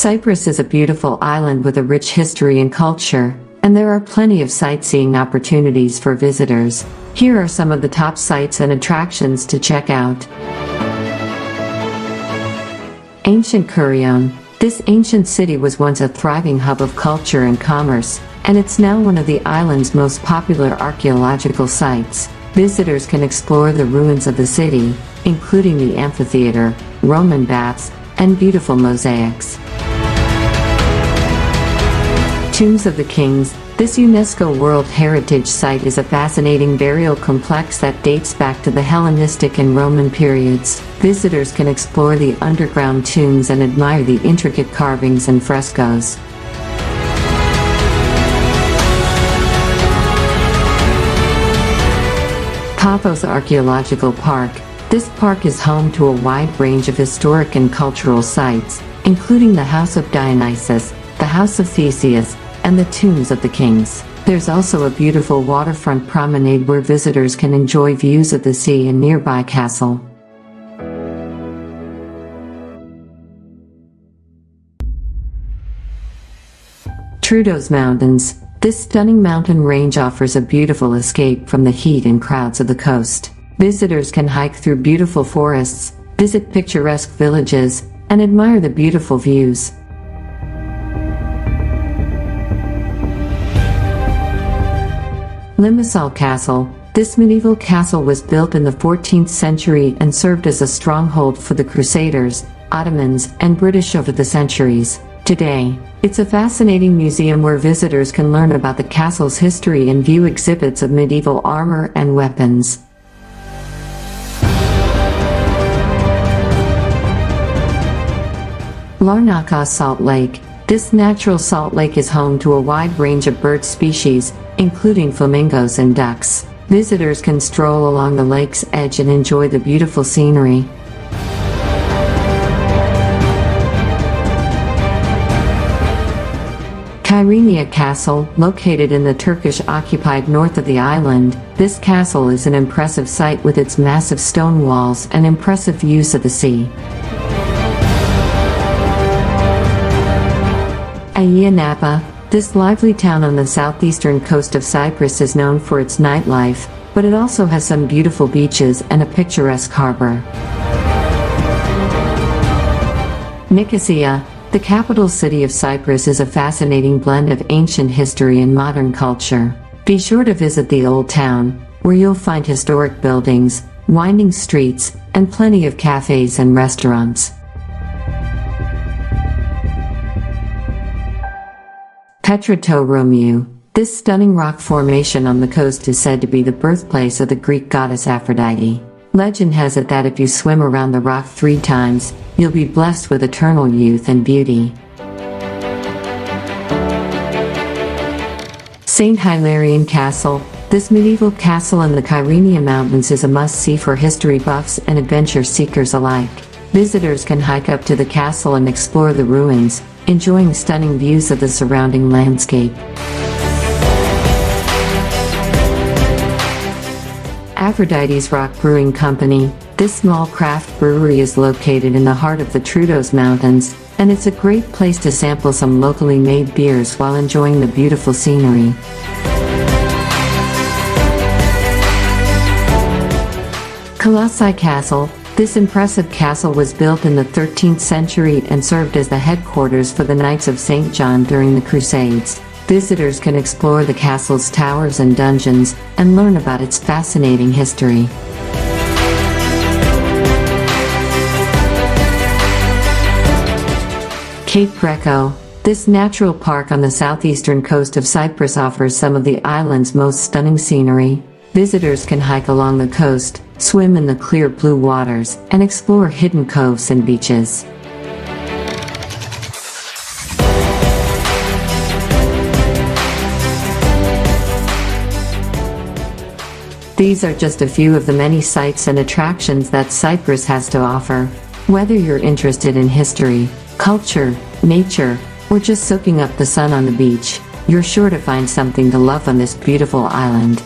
Cyprus is a beautiful island with a rich history and culture, and there are plenty of sightseeing opportunities for visitors. Here are some of the top sites and attractions to check out. Ancient Kurion. This ancient city was once a thriving hub of culture and commerce, and it's now one of the island's most popular archaeological sites. Visitors can explore the ruins of the city, including the amphitheater, Roman baths, and beautiful mosaics. Tombs of the Kings. This UNESCO World Heritage Site is a fascinating burial complex that dates back to the Hellenistic and Roman periods. Visitors can explore the underground tombs and admire the intricate carvings and frescoes. Paphos Archaeological Park. This park is home to a wide range of historic and cultural sites, including the House of Dionysus, the House of Theseus, and the Tombs of the Kings. There's also a beautiful waterfront promenade where visitors can enjoy views of the sea and nearby castle. Troodos Mountains. This stunning mountain range offers a beautiful escape from the heat and crowds of the coast. Visitors can hike through beautiful forests, visit picturesque villages, and admire the beautiful views. Limassol Castle. This medieval castle was built in the 14th century and served as a stronghold for the Crusaders, Ottomans, and British over the centuries. Today, it's a fascinating museum where visitors can learn about the castle's history and view exhibits of medieval armor and weapons. Larnaca Salt Lake. This natural salt lake is home to a wide range of bird species, including flamingos and ducks. Visitors can stroll along the lake's edge and enjoy the beautiful scenery. Kyrenia Castle, located in the Turkish-occupied north of the island, this castle is an impressive sight with its massive stone walls and impressive views of the sea. Ayia Napa. This lively town on the southeastern coast of Cyprus is known for its nightlife, but it also has some beautiful beaches and a picturesque harbor. Nicosia. The capital city of Cyprus is a fascinating blend of ancient history and modern culture. Be sure to visit the Old Town, where you'll find historic buildings, winding streets, and plenty of cafes and restaurants. Petra Romiou. This stunning rock formation on the coast is said to be the birthplace of the Greek goddess Aphrodite. Legend has it that if you swim around the rock 3 times, you'll be blessed with eternal youth and beauty. St. Hilarion Castle. This medieval castle in the Kyrenia Mountains is a must-see for history buffs and adventure seekers alike. Visitors can hike up to the castle and explore the ruins, enjoying stunning views of the surrounding landscape. Aphrodite's Rock Brewing Company. This small craft brewery is located in the heart of the Troodos Mountains, and it's a great place to sample some locally made beers while enjoying the beautiful scenery. Colossi Castle. This impressive castle was built in the 13th century and served as the headquarters for the Knights of St. John during the Crusades. Visitors can explore the castle's towers and dungeons and learn about its fascinating history. Cape Greco. This natural park on the southeastern coast of Cyprus offers some of the island's most stunning scenery. Visitors can hike along the coast, swim in the clear blue waters, and explore hidden coves and beaches. These are just a few of the many sights and attractions that Cyprus has to offer. Whether you're interested in history, culture, nature, or just soaking up the sun on the beach, you're sure to find something to love on this beautiful island.